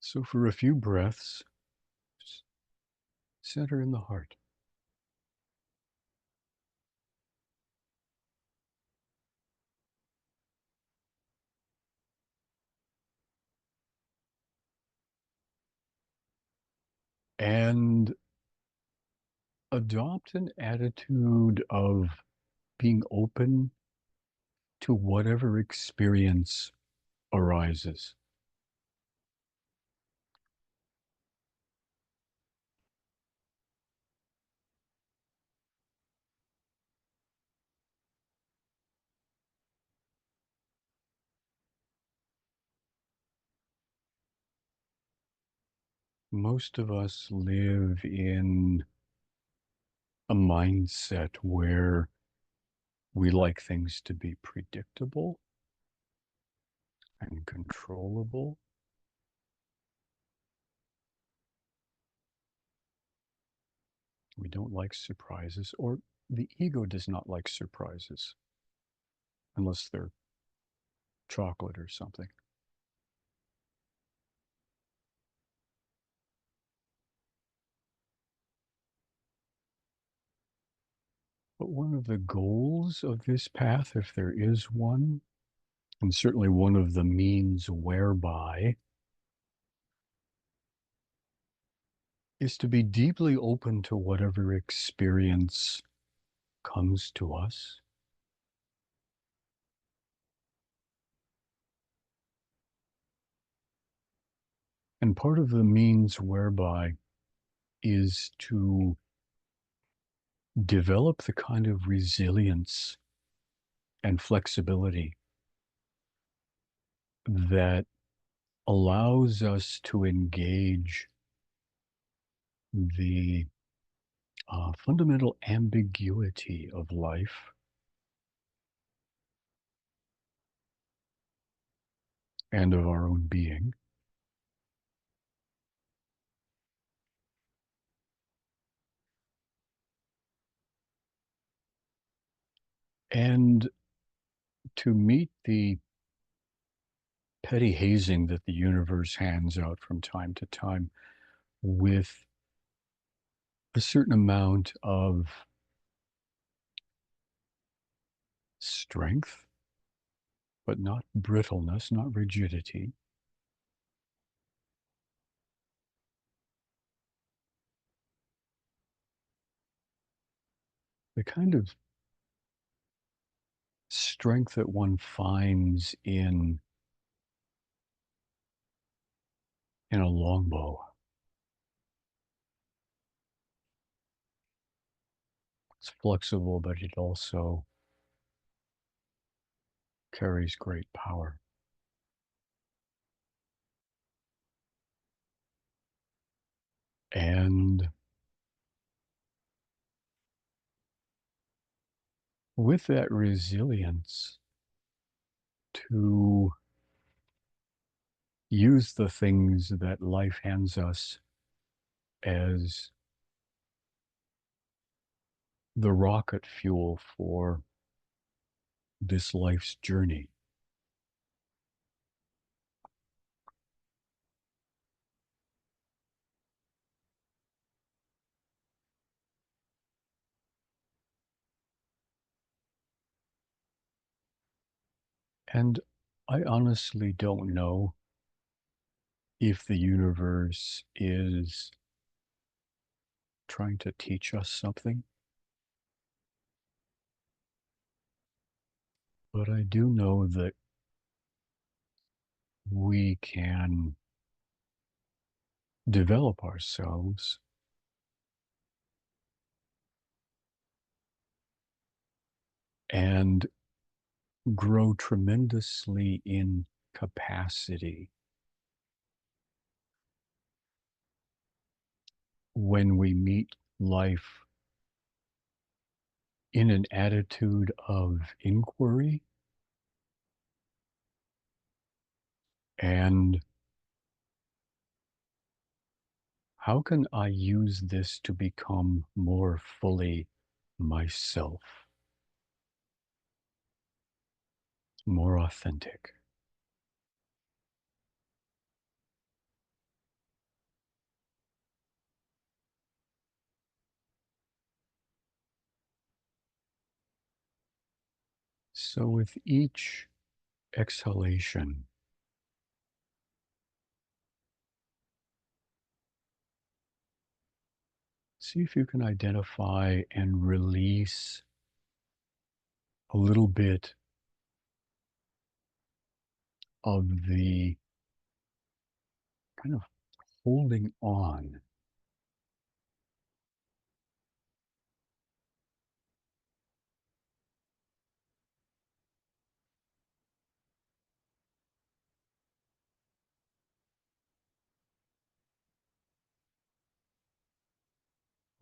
So for a few breaths, just center in the heart. And adopt an attitude of being open to whatever experience arises. Most of us live in a mindset where we like things to be predictable and controllable. We don't like surprises, or the ego does not like surprises unless they're chocolate or something. But one of the goals of this path, if there is one, and certainly one of the means whereby, is to be deeply open to whatever experience comes to us. And part of the means whereby is to develop the kind of resilience and flexibility that allows us to engage the fundamental ambiguity of life and of our own being. And to meet the petty hazing that the universe hands out from time to time with a certain amount of strength, but not brittleness, not rigidity. The kind of strength that one finds in a longbow. It's flexible, but it also carries great power. And with that resilience, to use the things that life hands us as the rocket fuel for this life's journey. And I honestly don't know if the universe is trying to teach us something, but I do know that we can develop ourselves and grow tremendously in capacity when we meet life in an attitude of inquiry and how can I use this to become more fully myself, more authentic? So with each exhalation, see if you can identify and release a little bit of the kind of holding on.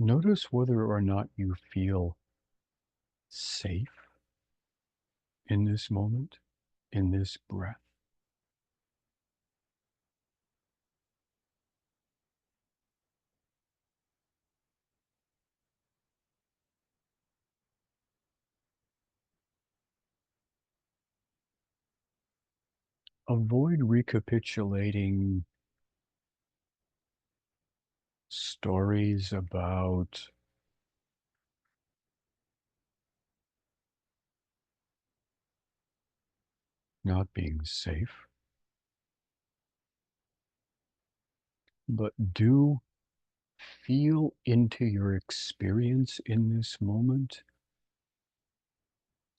Notice whether or not you feel safe in this moment, in this breath. Avoid recapitulating stories about not being safe, but do feel into your experience in this moment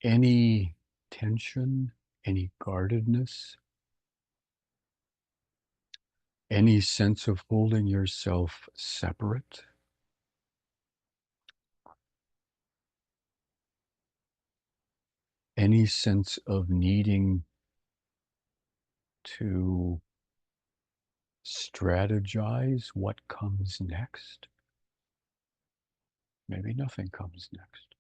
any tension, any guardedness, any sense of holding yourself separate, any sense of needing to strategize what comes next. Maybe nothing comes next.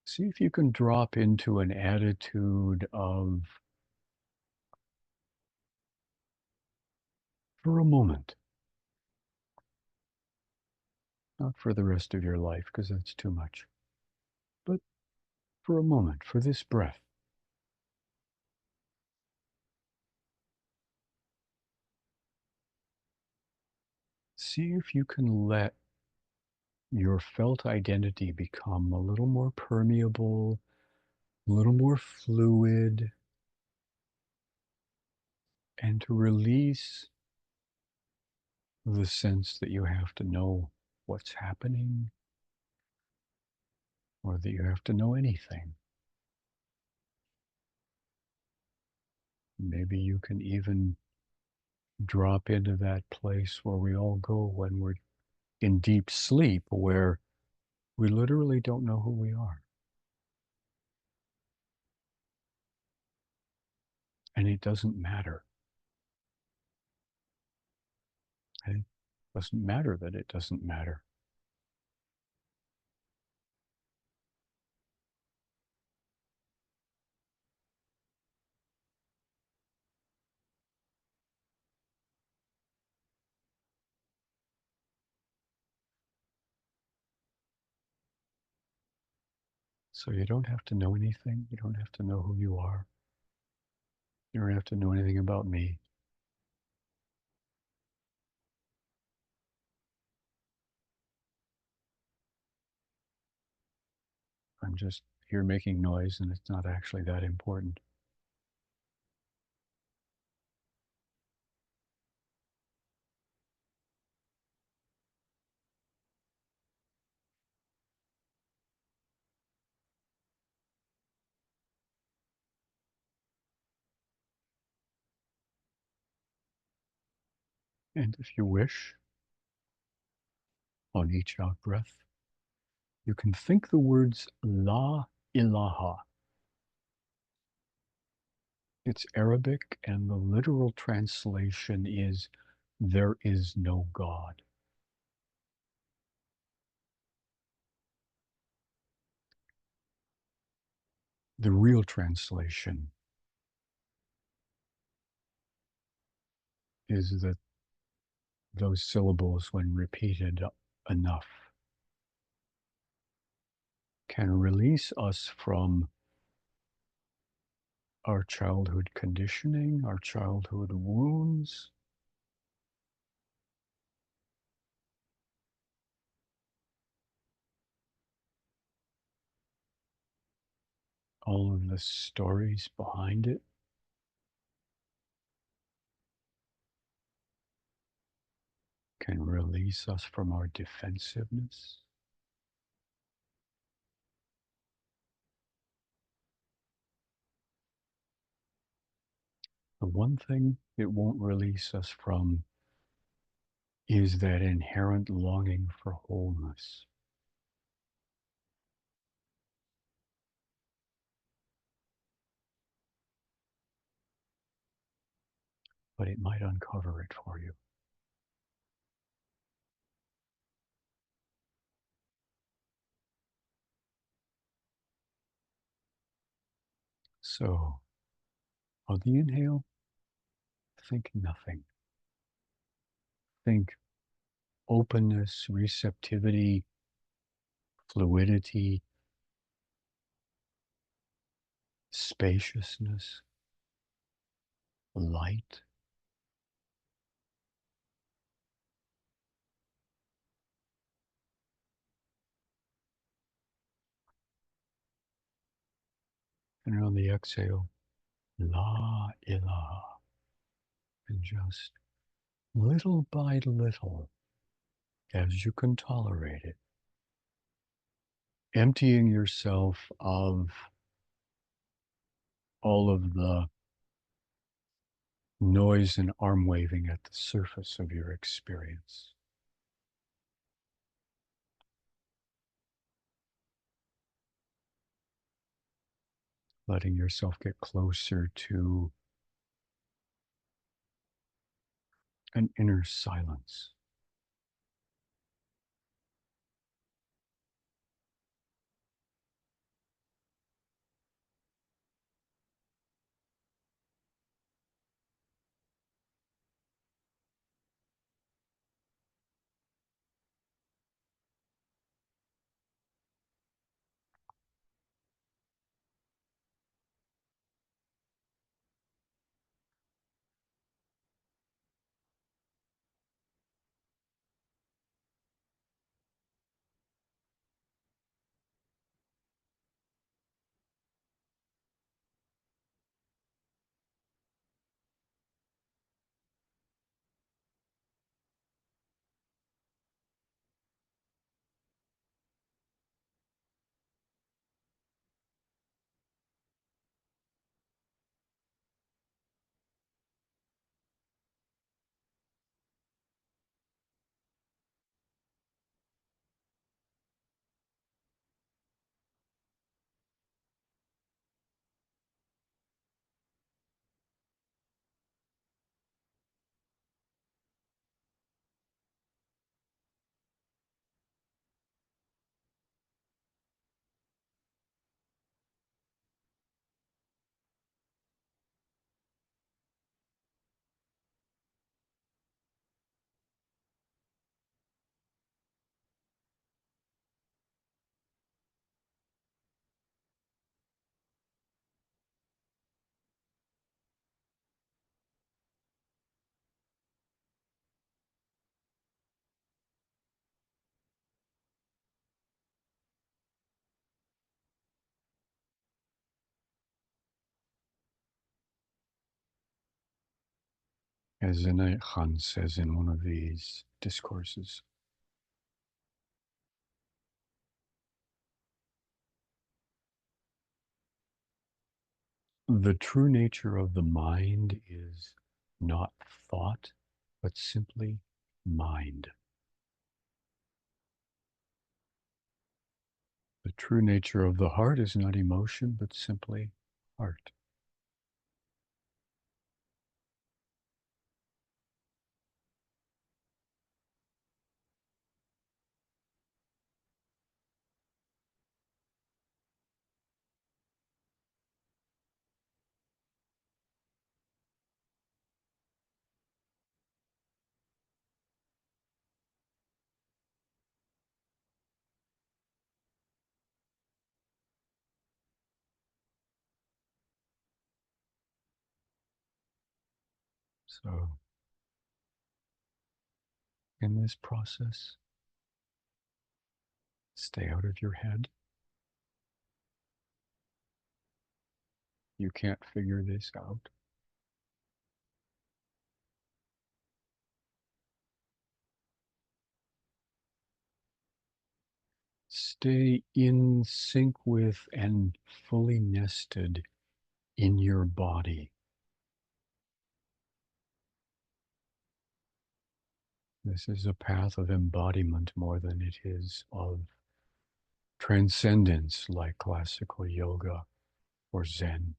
See if you can drop into an attitude of, for a moment, not for the rest of your life, because that's too much, but for a moment, for this breath. See if you can let your felt identity become a little more permeable, a little more fluid, and to release the sense that you have to know what's happening or that you have to know anything. Maybe you can even drop into that place where we all go when we're in deep sleep, where we literally don't know who we are. And it doesn't matter. It doesn't matter that it doesn't matter. So you don't have to know anything. You don't have to know who you are. You don't have to know anything about me. I'm just here making noise, and it's not actually that important. And if you wish, on each out breath, you can think the words La ilaha. It's Arabic, and the literal translation is there is no God. The real translation is that those syllables, when repeated enough, can release us from our childhood conditioning, our childhood wounds, all of the stories behind it can release us from our defensiveness. The one thing it won't release us from is that inherent longing for wholeness. But it might uncover it for you. So, on the inhale, think nothing. Think openness, receptivity, fluidity, spaciousness, light. And on the exhale, la ilaha. And just little by little, as you can tolerate it, emptying yourself of all of the noise and arm waving at the surface of your experience. Letting yourself get closer to an inner silence. As Inayat Khan says in one of these discourses, the true nature of the mind is not thought, but simply mind. The true nature of the heart is not emotion, but simply heart. So, in this process, stay out of your head. You can't figure this out. Stay in sync with and fully nested in your body. This is a path of embodiment more than it is of transcendence like classical yoga or Zen.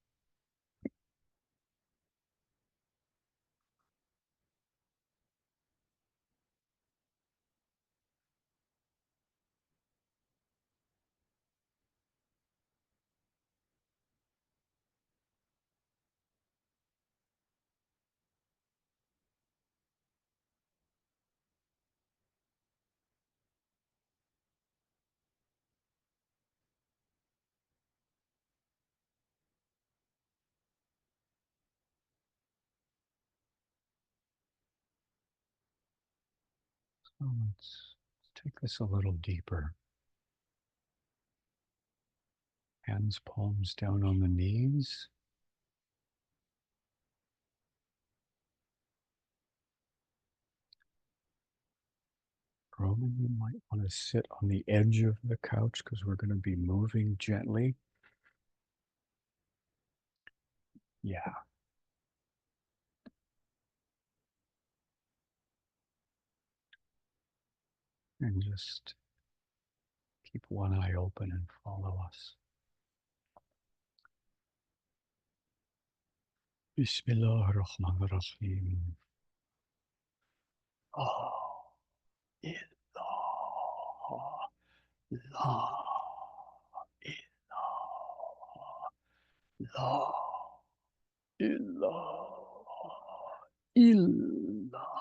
So let's take this a little deeper. Hands, palms down on the knees. Roman, you might want to sit on the edge of the couch because we're going to be moving gently. Yeah. And just keep one eye open and follow us. Bismillah ar-Rahman ar-Rahim. Oh, Allah, La, ilah, La, ilah, illallah,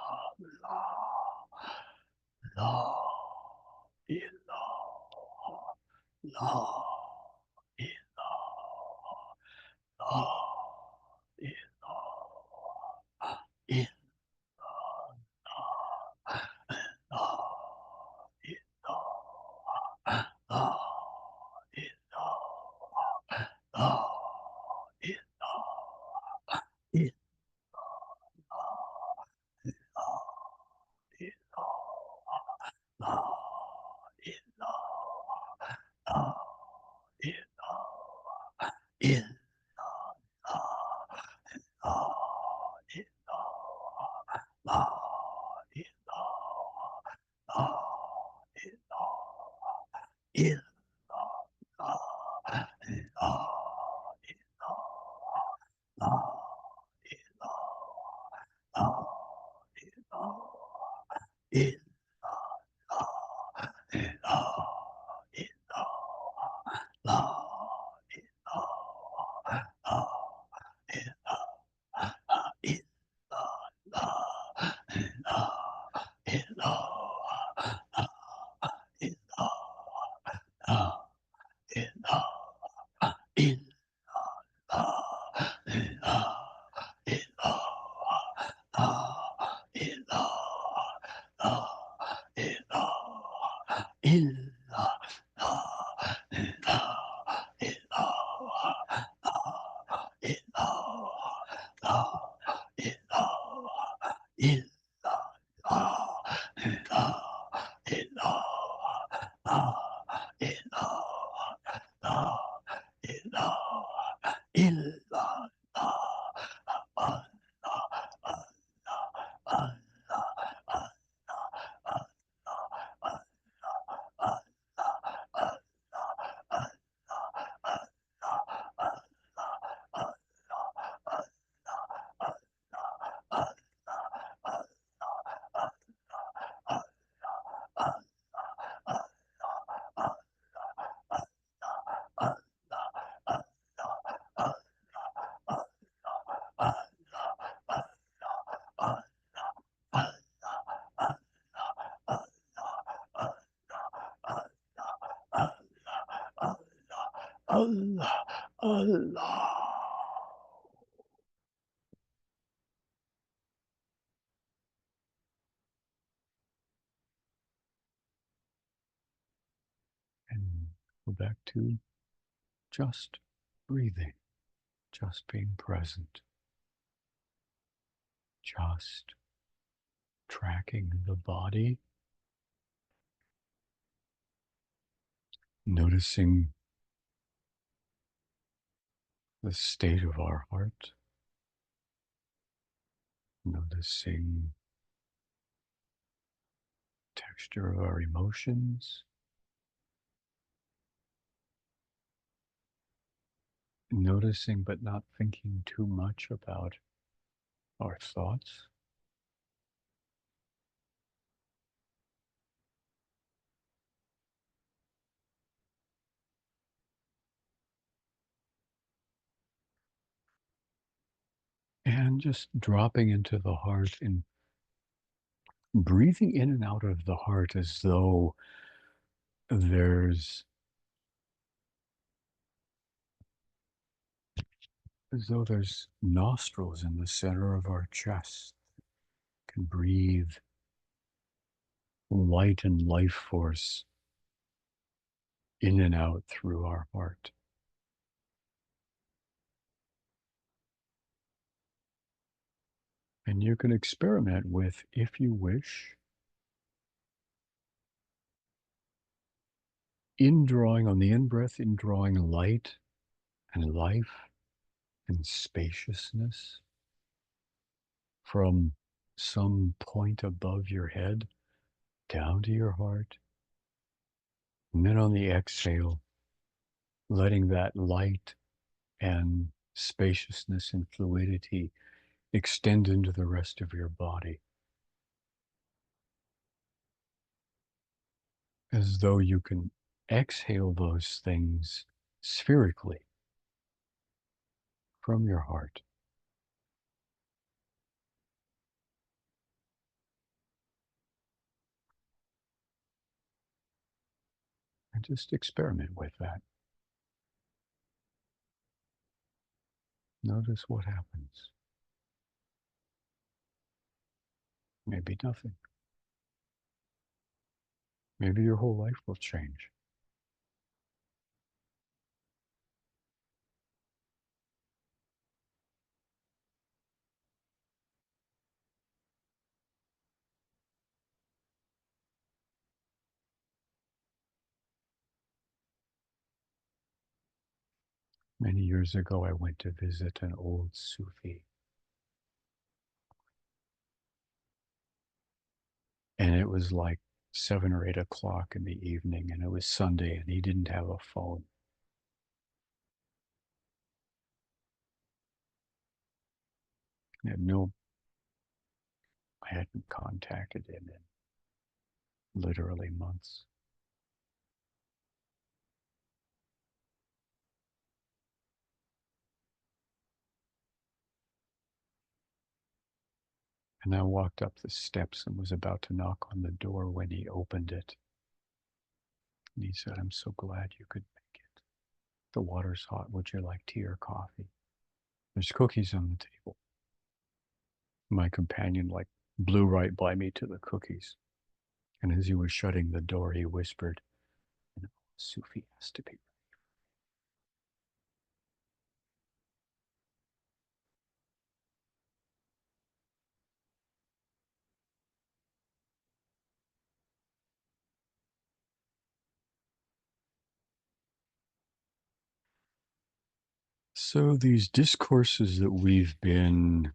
La, ilah, La, ilah, La, ilah, Allah, Allah. And go back to just breathing. just being present, just tracking the body, noticing the state of our heart, noticing texture of our emotions, noticing but not thinking too much about our thoughts. And just dropping into the heart and breathing in and out of the heart there's as though there's nostrils in the center of our chest. Can breathe light and life force in and out through our heart. And you can experiment with, if you wish, indrawing on the in breath, indrawing light and life and spaciousness from some point above your head down to your heart. And then on the exhale, letting that light and spaciousness and fluidity extend into the rest of your body, as though you can exhale those things spherically from your heart. And just experiment with that. Notice what happens. Maybe nothing. Maybe your whole life will change. Many years ago, I went to visit an old Sufi, and it was like 7 or 8 o'clock in the evening, and it was Sunday, and he didn't have a phone. He had no, I hadn't contacted him in literally months. And I walked up the steps and was about to knock on the door when he opened it. And he said, "I'm so glad you could make it. The water's hot. Would you like tea or coffee? There's cookies on the table." My companion blew right by me to the cookies. And as he was shutting the door, he whispered, "You know, Sufi has to be." So these discourses that we've been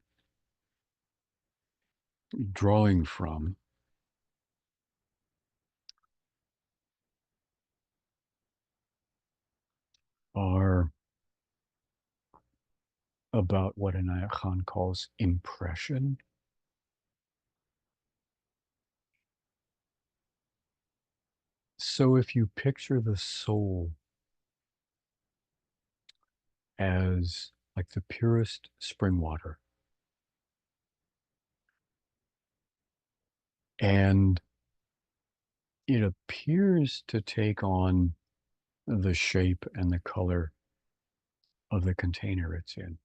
drawing from are about what Inayat Khan calls impression. So if you picture the soul as like the purest spring water, and it appears to take on the shape and the color of the container it's in,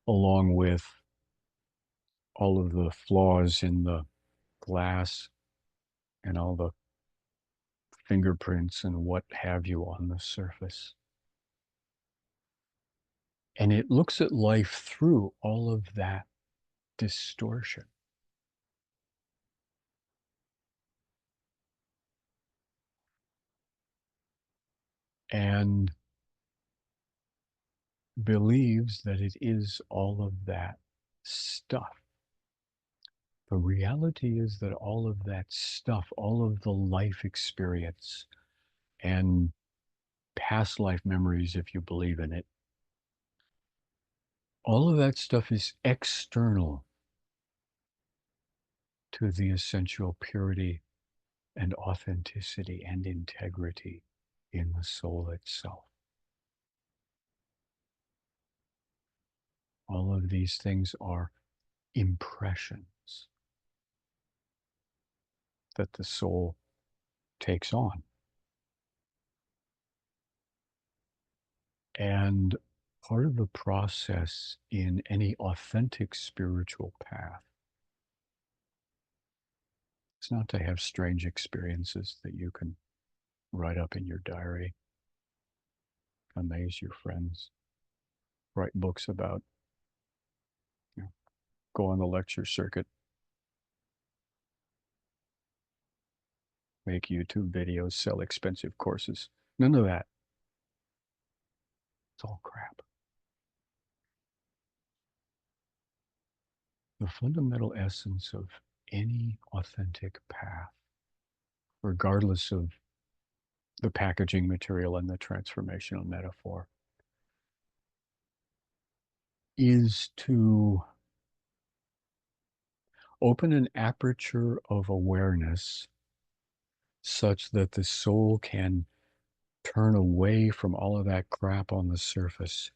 along with all of the flaws in the glass and all the fingerprints and what have you on the surface. And it looks at life through all of that distortion. And believes that it is all of that stuff. The reality is that all of that stuff, all of the life experience and past life memories, if you believe in it, all of that stuff is external to the essential purity and authenticity and integrity in the soul itself. All of these things are impressions that the soul takes on. And part of the process in any authentic spiritual path is not to have strange experiences that you can write up in your diary, amaze your friends, write books about, you know, go on the lecture circuit, make YouTube videos, sell expensive courses. None of that. It's all crap. The fundamental essence of any authentic path, regardless of the packaging material and the transformational metaphor, is to open an aperture of awareness such that the soul can turn away from all of that crap on the surface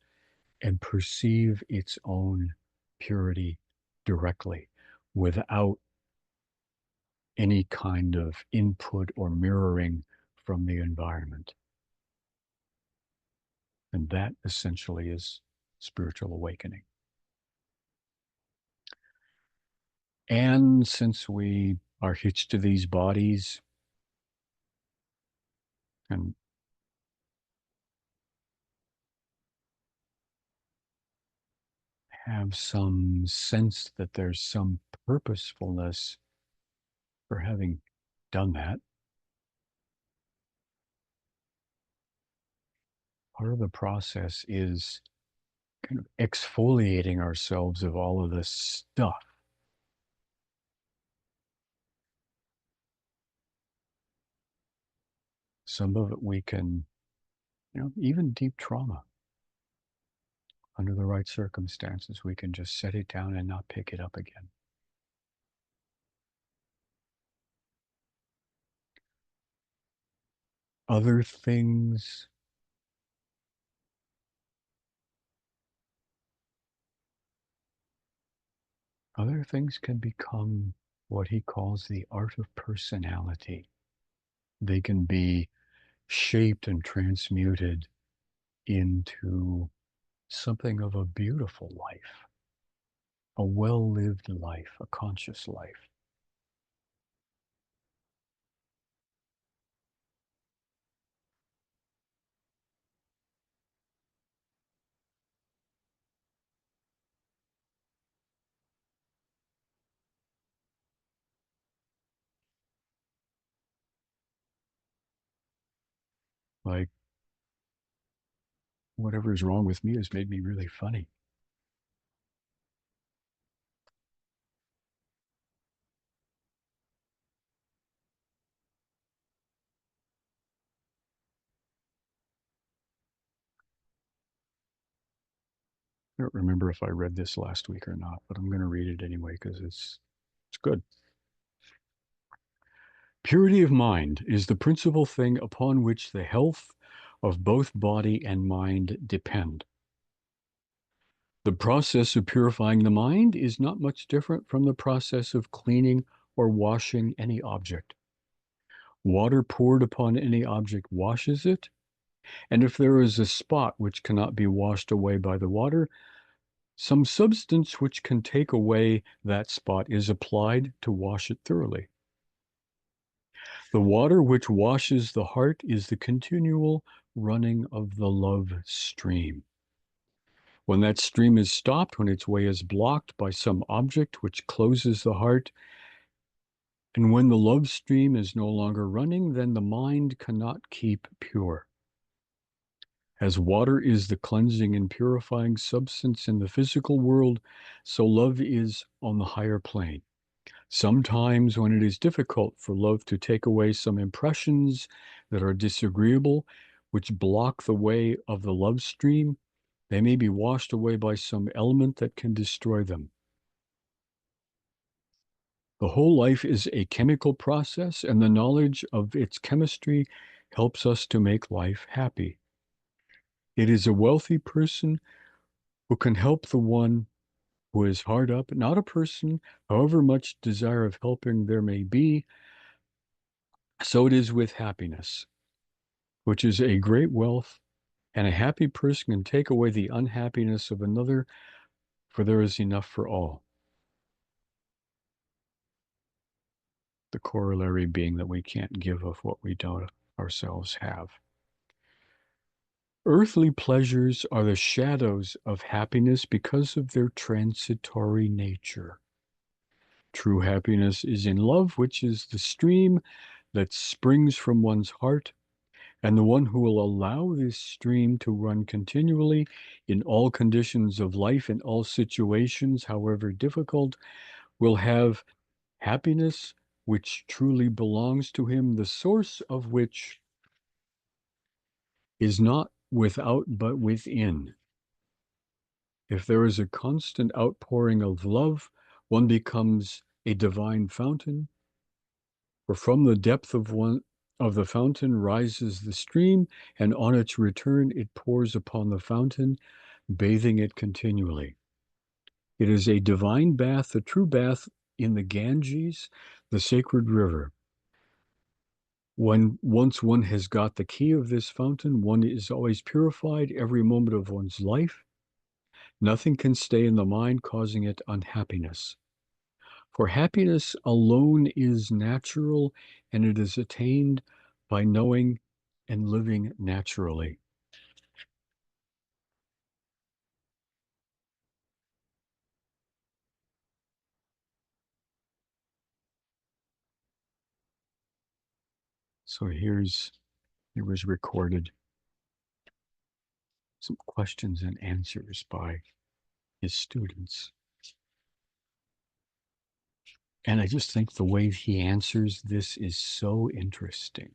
and perceive its own purity directly without any kind of input or mirroring from the environment. And that essentially is spiritual awakening. And since we are hitched to these bodies and have some sense that there's some purposefulness for having done that, part of the process is kind of exfoliating ourselves of all of this stuff. Some of it we can, even deep trauma, under the right circumstances, we can just set it down and not pick it up again. Other things, can become what he calls the art of personality. They can be shaped and transmuted into something of a beautiful life, a well-lived life, a conscious life. Like, whatever is wrong with me has made me really funny. I don't remember if I read this last week or not, but I'm going to read it anyway because it's good. Purity of mind is the principal thing upon which the health of both body and mind depend. The process of purifying the mind is not much different from the process of cleaning or washing any object. Water poured upon any object washes it, and if there is a spot which cannot be washed away by the water, some substance which can take away that spot is applied to wash it thoroughly. The water which washes the heart is the continual running of the love stream. When that stream is stopped, when its way is blocked by some object which closes the heart, and when the love stream is no longer running, then the mind cannot keep pure. As water is the cleansing and purifying substance in the physical world, so love is on the higher plane. Sometimes, when it is difficult for love to take away some impressions that are disagreeable, which block the way of the love stream, they may be washed away by some element that can destroy them. The whole life is a chemical process, and the knowledge of its chemistry helps us to make life happy. It is a wealthy person who can help the one who is hard up, not a person, however much desire of helping there may be. So it is with happiness, which is a great wealth, and a happy person can take away the unhappiness of another, for there is enough for all. The corollary being that we can't give of what we don't ourselves have. Earthly pleasures are the shadows of happiness because of their transitory nature. True happiness is in love, which is the stream that springs from one's heart, and the one who will allow this stream to run continually in all conditions of life, in all situations, however difficult, will have happiness which truly belongs to him, the source of which is not without but within. If there is a constant outpouring of love, one becomes a divine fountain, for from the depth of the fountain rises the stream, and on its return it pours upon the fountain, bathing it continually. It is a divine bath, the true bath in the Ganges, the sacred river. When once one has got the key of this fountain, one is always purified every moment of one's life. Nothing can stay in the mind, causing it unhappiness. For happiness alone is natural, and it is attained by knowing and living naturally. So here was recorded some questions and answers by his students. And I just think the way he answers this is so interesting.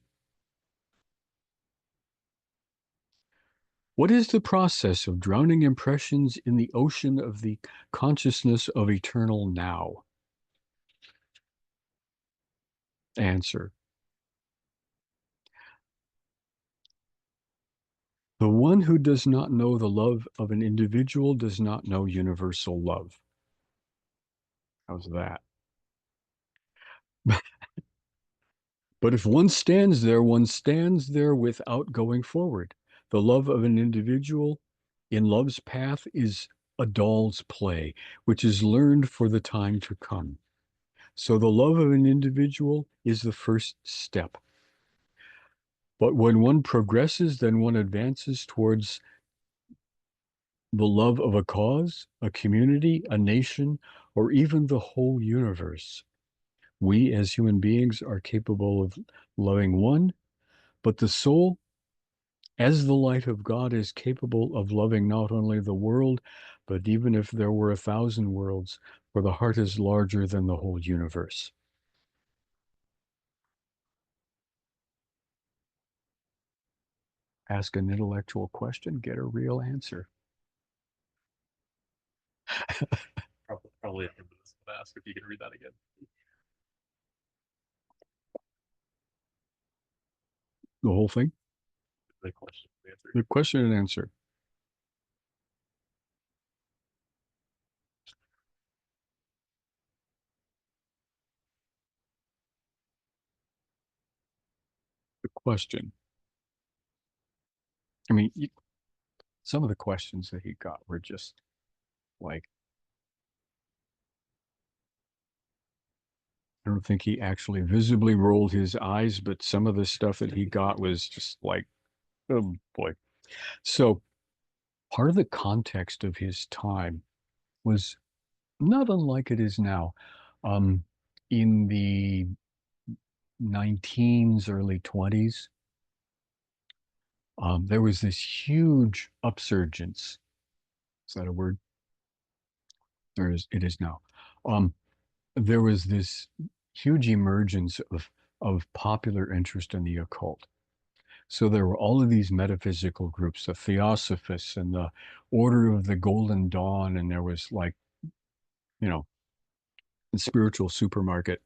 What is the process of drowning impressions in the ocean of the consciousness of eternal now? Answer. The one who does not know the love of an individual does not know universal love. How's that? But if one stands there without going forward. The love of an individual in love's path is a doll's play, which is learned for the time to come. So the love of an individual is the first step. But when one progresses, then one advances towards the love of a cause, a community, a nation, or even the whole universe. We as human beings are capable of loving one, but the soul, as the light of God, is capable of loving not only the world, but even if there were 1,000 worlds, for the heart is larger than the whole universe. Ask an intellectual question, get a real answer. Probably a this would ask if you could read that again. The whole thing? The question, the answer. The question and answer. The question. I mean, some of the questions that he got were just like, I don't think he actually visibly rolled his eyes, but some of the stuff that he got was just like, oh boy. So part of the context of his time was not unlike it is now. Um, in the 19s, early 20s, there was this huge upsurgence. Is that a word? It is now. Um, there was this huge emergence of popular interest in the occult. So there were all of these metaphysical groups, the Theosophists and the Order of the Golden Dawn, and there was like, you know, the spiritual supermarket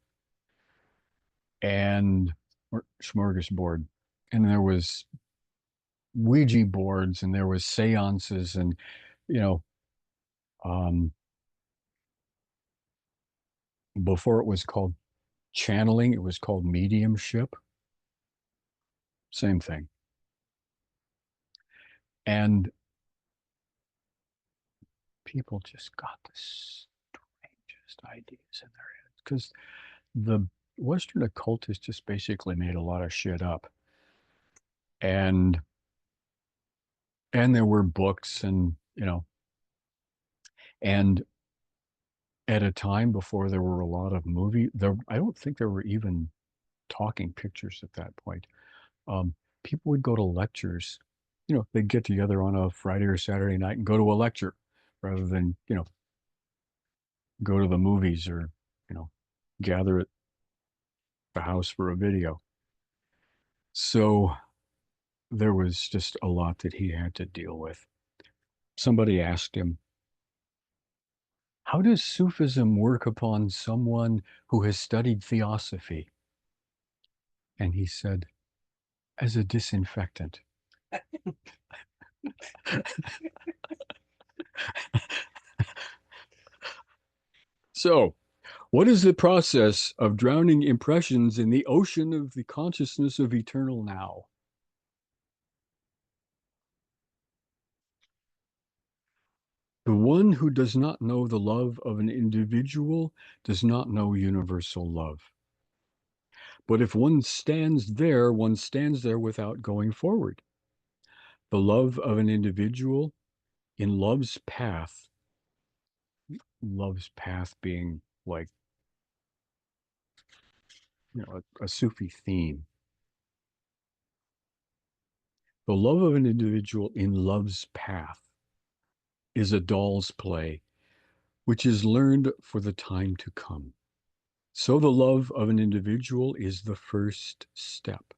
and or smorgasbord. And there was Ouija boards and there was seances and, you know, um, before it was called channeling, it was called mediumship. Same thing. And people just got the strangest ideas in their heads because the Western occultists just basically made a lot of shit up. And there were books and, and at a time before there were a lot of I don't think there were even talking pictures at that point. Um, People would go to lectures, they'd get together on a Friday or Saturday night and go to a lecture rather than, go to the movies or, you know, gather at the house for a video. So there was just a lot that he had to deal with. Somebody asked him, how does Sufism work upon someone who has studied theosophy? And he said, as a disinfectant. So, what is the process of drowning impressions in the ocean of the consciousness of eternal now? The one who does not know the love of an individual does not know universal love. But if one stands there without going forward. The love of an individual in love's path being like, a Sufi theme. The love of an individual in love's path is a doll's play, which is learned for the time to come. So the love of an individual is the first step.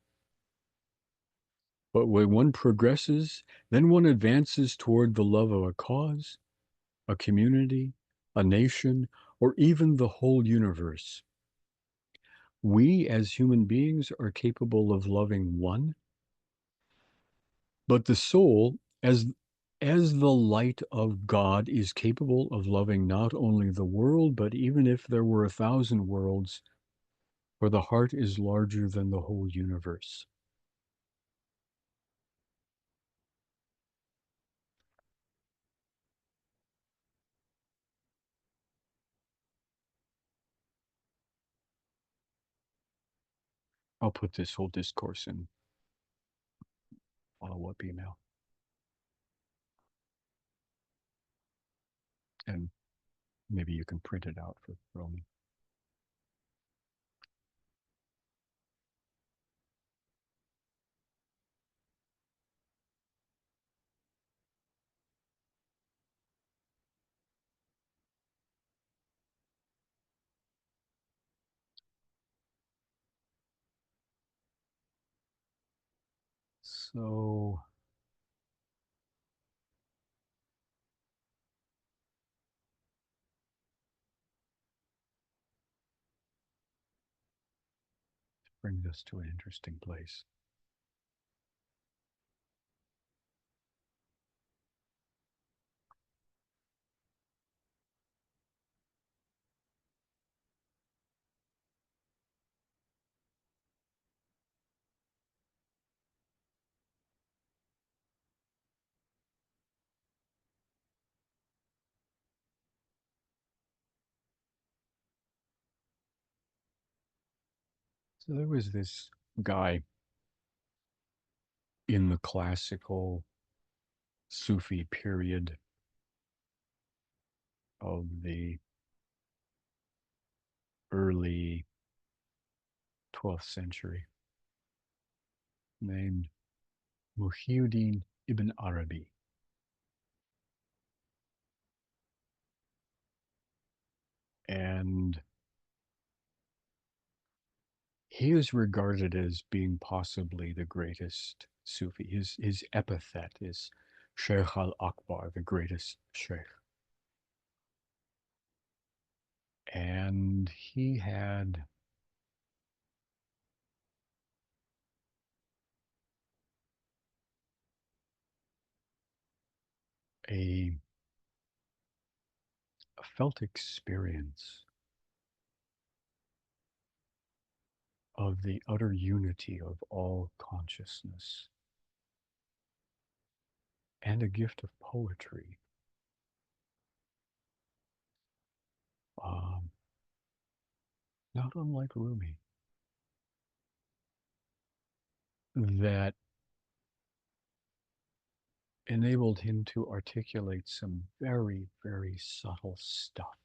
But when one progresses, then one advances toward the love of a cause, a community, a nation, or even the whole universe. We as human beings are capable of loving one, but the soul, as the light of God, is capable of loving not only the world, but even if there were 1,000 worlds, for the heart is larger than the whole universe. I'll put this whole discourse in follow-up email, and maybe you can print it out for Roman. So brings us to an interesting place. So there was this guy in the classical Sufi period of the early 12th century named Muhyiddin ibn Arabi. And he is regarded as being possibly the greatest Sufi. His epithet is Sheikh al-Akbar, the greatest Sheikh. And he had a felt experience of the utter unity of all consciousness and a gift of poetry. Um, Not unlike Rumi, that enabled him to articulate some very, very subtle stuff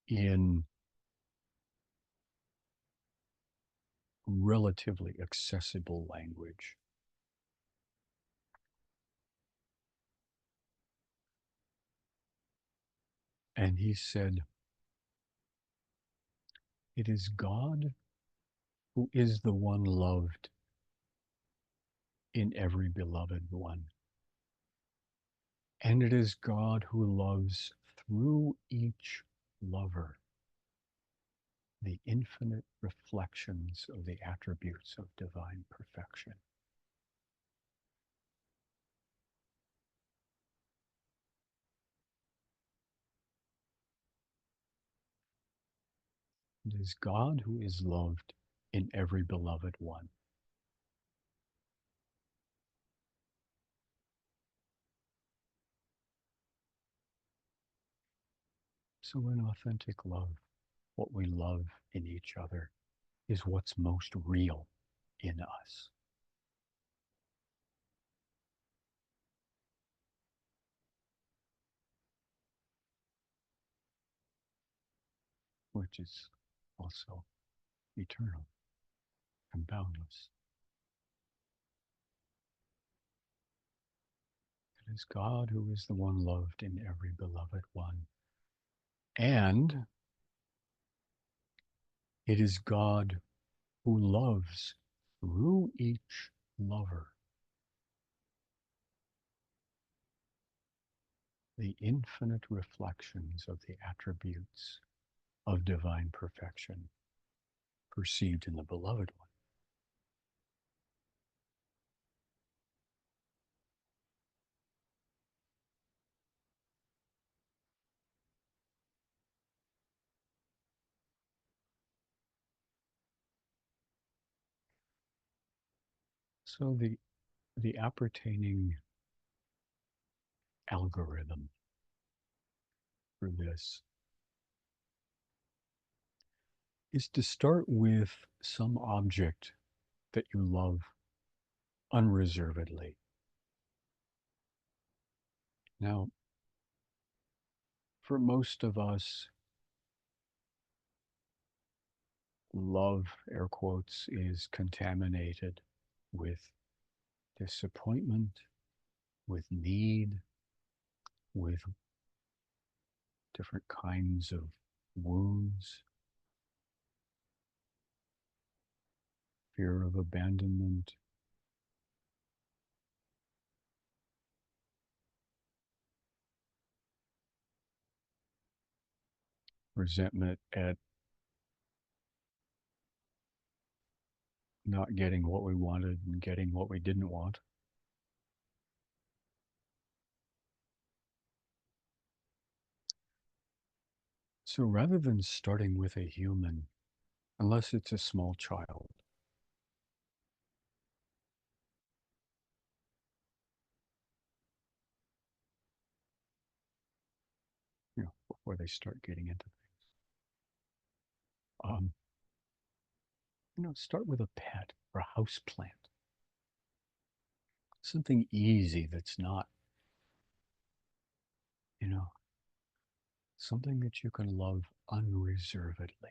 in relatively accessible language. And he said, "It is God who is the one loved in every beloved one. And it is God who loves through each lover the infinite reflections of the attributes of divine perfection." It is God who is loved in every beloved one. So in authentic love, what we love in each other is what's most real in us. Which is also eternal and boundless. It is God who is the one loved in every beloved one. And it is God who loves through each lover the infinite reflections of the attributes of divine perfection perceived in the beloved one. So the appertaining algorithm for this is to start with some object that you love unreservedly. Now, for most of us, love, air quotes, is contaminated with disappointment, with need, with different kinds of wounds, fear of abandonment, resentment at not getting what we wanted and getting what we didn't want. So rather than starting with a human, unless it's a small child, before they start getting into things, um, start with a pet or a house plant. something easy that's not, you know, something that you can love unreservedly.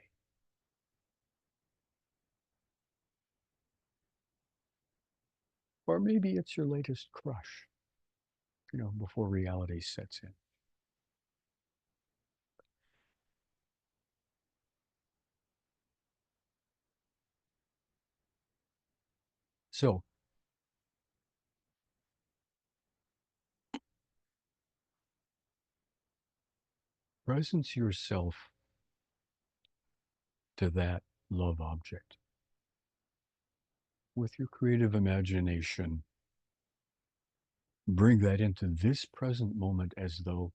Or maybe it's your latest crush, before reality sets in. So, presence yourself to that love object with your creative imagination. Bring that into this present moment as though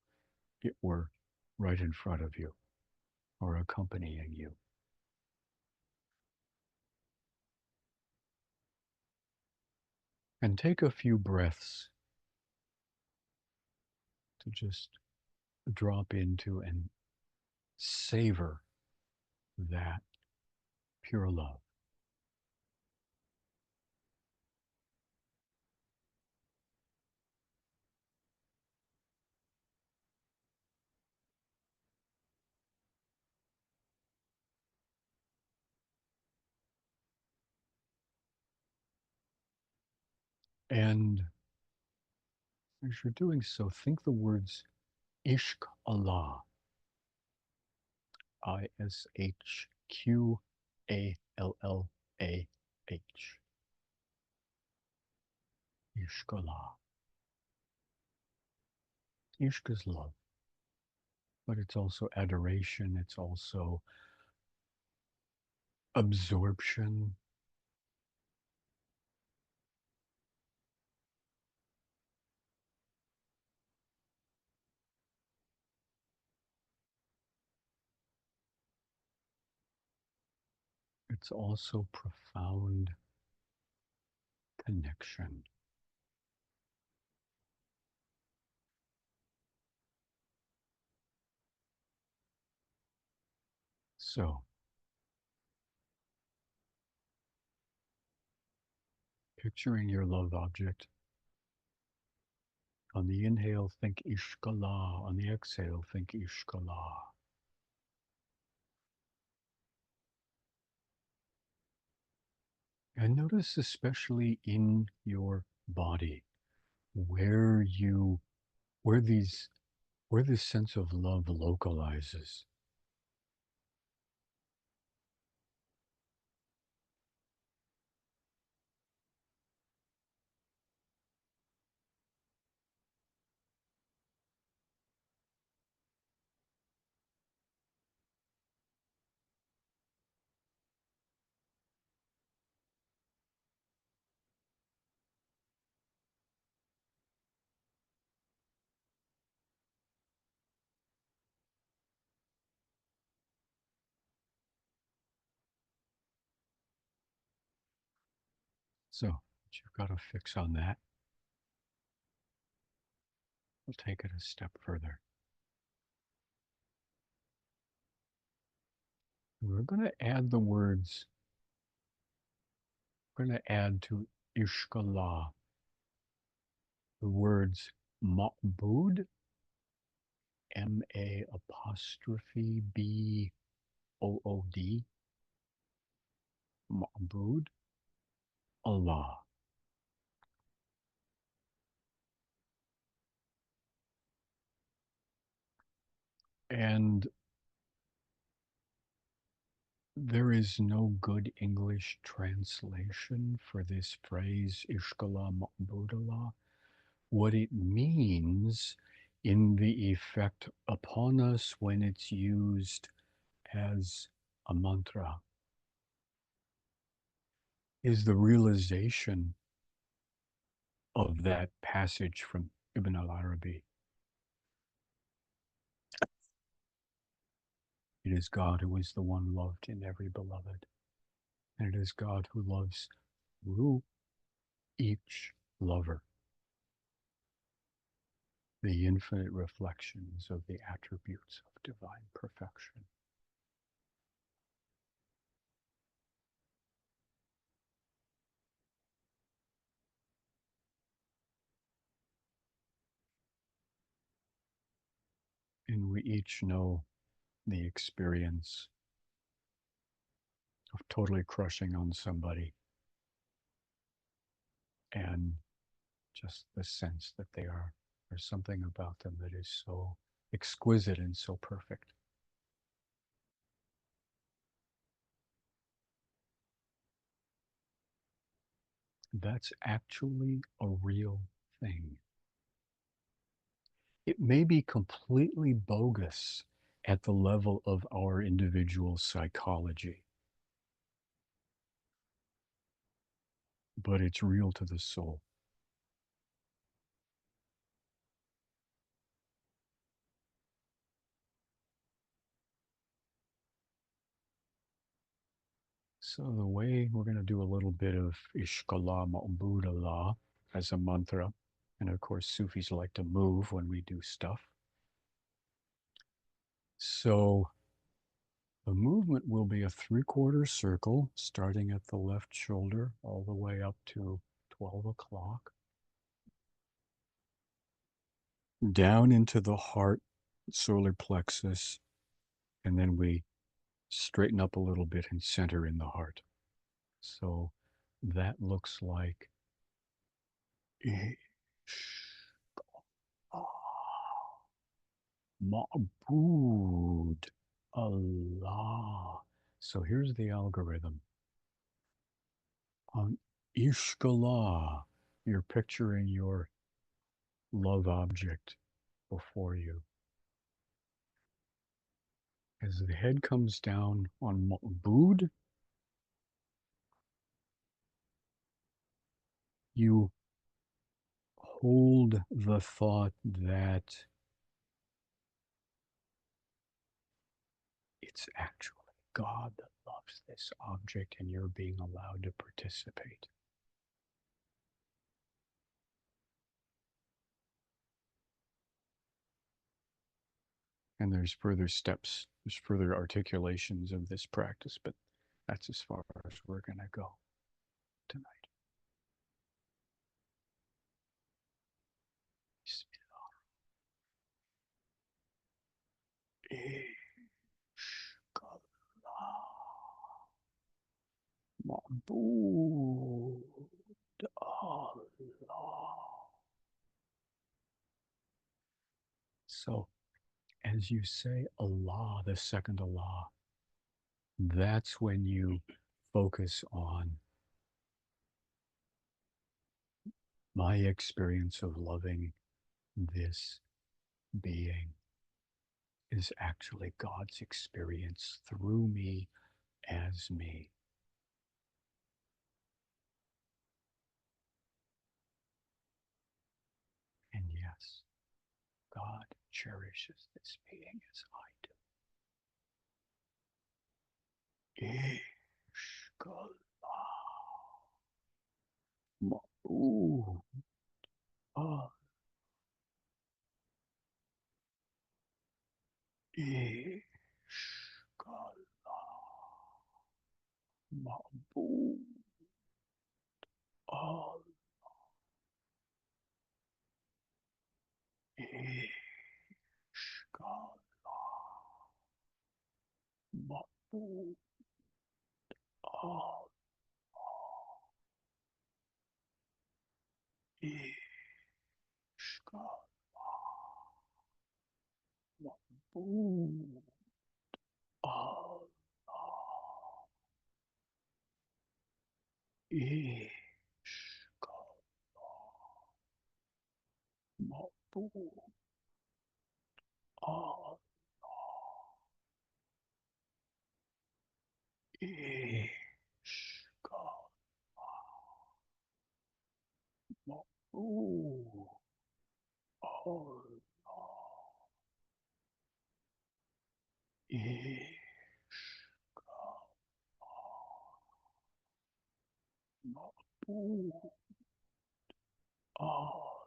it were right in front of you or accompanying you. And take a few breaths to just drop into and savor that pure love. And as you're doing so, think the words Ishq Allah, Ishqallah. Ishq Allah. Ishq is love, but it's also adoration, it's also absorption. It's also profound connection. So, picturing your love object. On the inhale, think Ishqallah. On the exhale, think Ishqallah. And notice, especially in your body, where you, where these, where this sense of love localizes. So, you've got to fix on that. We'll take it a step further. We're going to add the words, we're going to add to Ishqallah the words Ma'bud, M-A apostrophe B-O-O-D, Ma'bud, Allah. And there is no good English translation for this phrase, Ishqallah Ma'budallah. What it means in the effect upon us when it's used as a mantra is the realization of that passage from Ibn al-Arabi. It is God who is the one loved in every beloved. And it is God who loves through each lover the infinite reflections of the attributes of divine perfection. And we each know the experience of totally crushing on somebody and just the sense that there's something about them that is so exquisite and so perfect. That's actually a real thing. It may be completely bogus at the level of our individual psychology, but it's real to the soul. So the way we're going to do a little bit of Ishkala Ma'budallah as a mantra. And of course, Sufis like to move when we do stuff. So the movement will be a 3/4 circle starting at the left shoulder all the way up to 12 o'clock. Down into the heart, solar plexus, and then we straighten up a little bit and center in the heart. So that looks like Ma'bud Allah. So here's the algorithm. On Ishkallah, you're picturing your love object before you. As the head comes down on Ma'bud, you hold the thought that it's actually God that loves this object and you're being allowed to participate. And there's further steps, there's further articulations of this practice, but that's as far as we're going to go tonight. So as you say Allah, the second Allah, that's when you focus on my experience of loving this being is actually God's experience through me as me. And yes, God cherishes this being as I do. Ishkallah. Ma'u. Ah. Ishkallah. Ma'bu. Ah. Ishkallah. Ma'bu. Ah. Ishkallah. Ma'bu. Ah. Ishkallah. Ma'bu. Ah. Ishkallah. Ma'bu. Ah. Ishkallah. Ma'bu. Ah.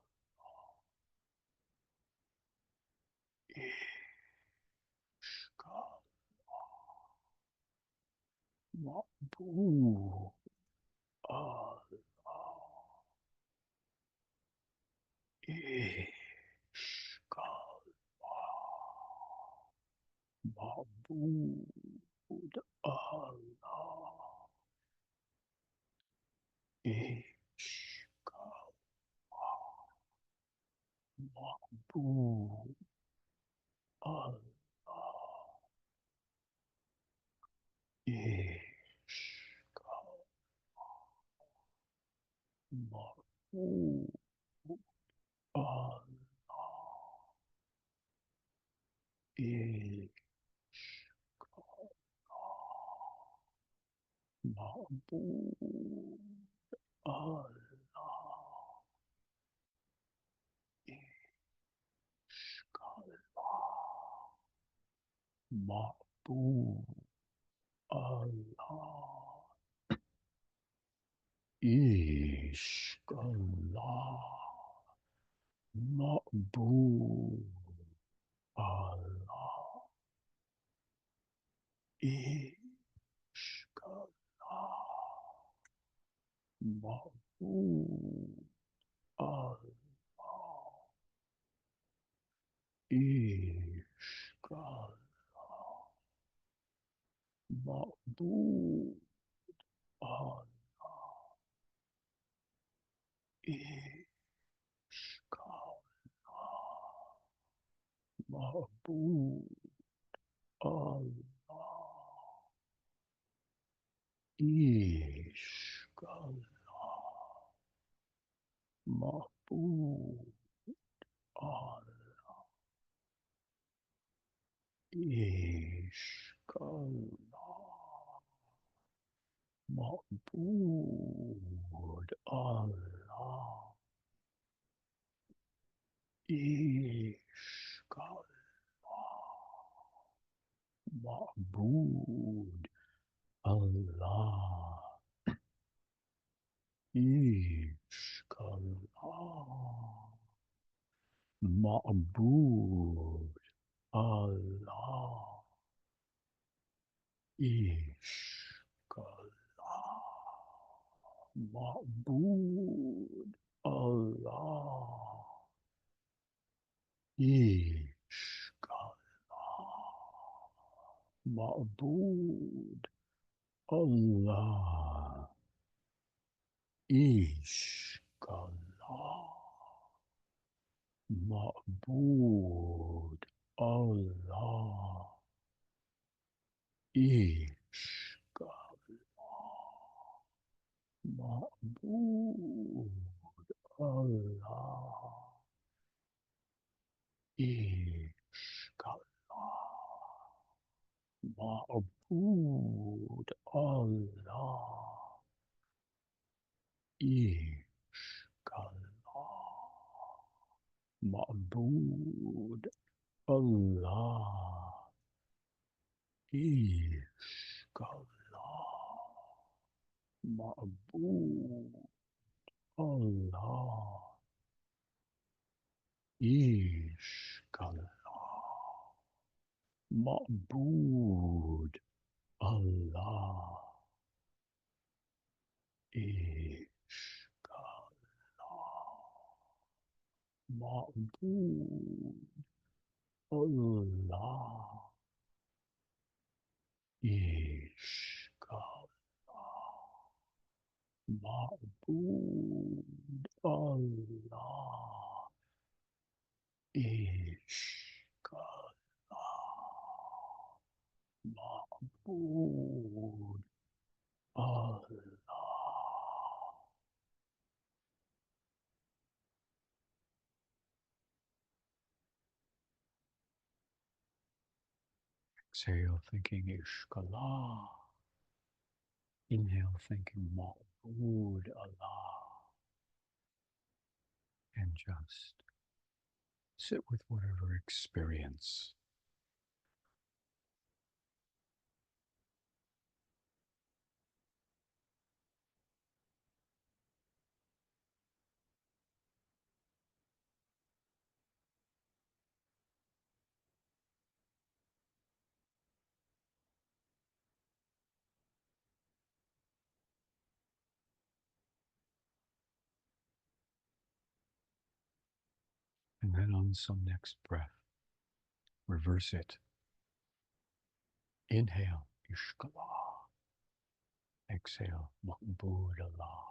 Ishkallah. Ma'bu. Ah. Ishkallah. Allah. Ishq Mahbub Allah. Ishq Mahbub Allah. Ishq Mahbub Allah. Ishq Mahbub Allah. Ishq Allah. Mahbub Allah. Ishq Allah. Mahbub Allah. Ishq Allah. Mahbub Allah. Ishq Allah. Mahbub Allah. Ishq Allah. Mahbub Allah. Ishq Allah. Ma'bud Allah. Ishq Allah. Ma'bud Allah. Ishq Allah. Ma'bud Allah. Ishq Allah. Ma'bud Allah. Ishq Allah. Ma'bud Allah. Ishq Allah. Ma'bud Allah. Ishq Allah. Ma'bud Allah. Ishq Allah. Ma'bud Allah. Ishq Allah. Ma'bud Allah. Ishq Allah. Ma'bud Allah. Ishq Allah. Ma'bud Allah. Ishq Allah. Ma'bud Allah. Ishq Allah. Ma'bud Allah. Ishq Allah. Ma'bud Allah. Exhale, thinking Ishq Allah. Inhale, thinking Ma'bud Allah. And just sit with whatever experience. And then on some next breath, reverse it. Inhale, Ishkallah. Exhale, Maqbool Allah.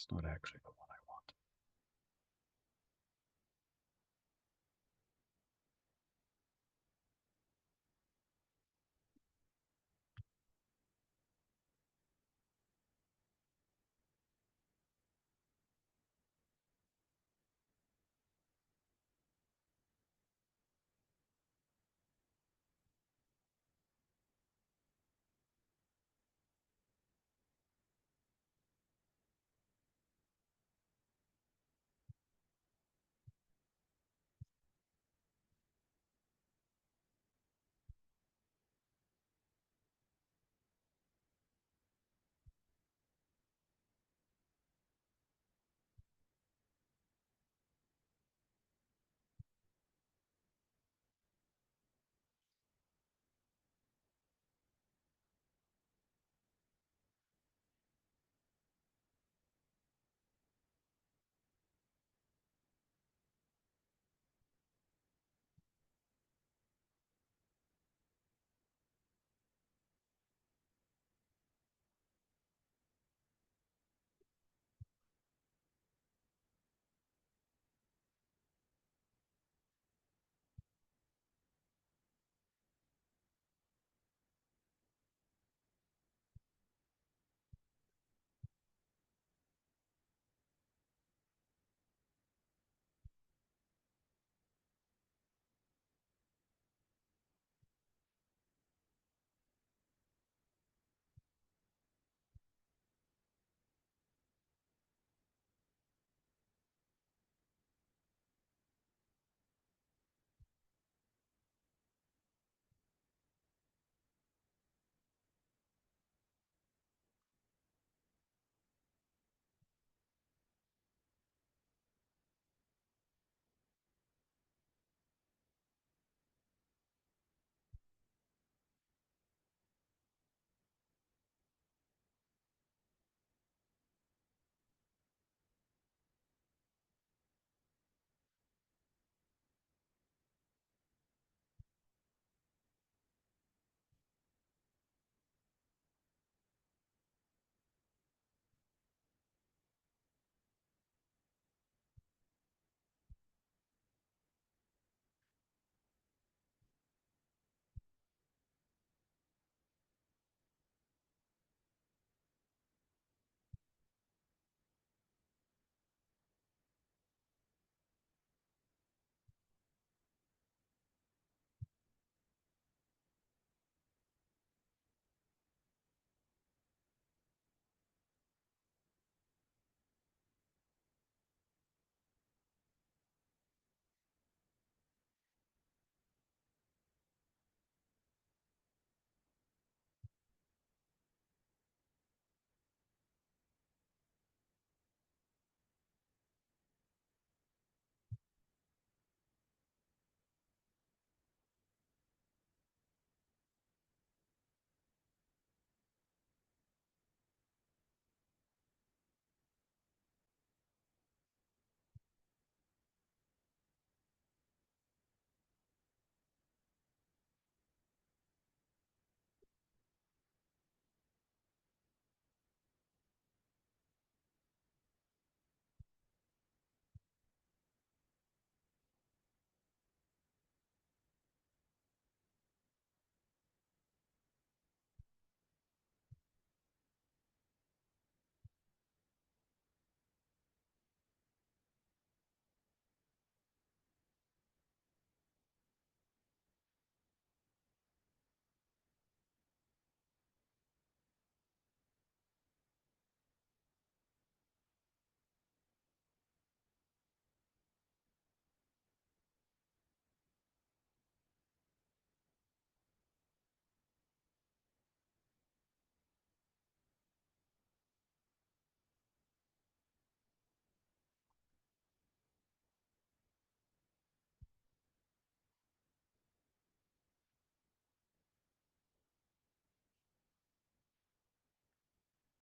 It's not actually the one I want.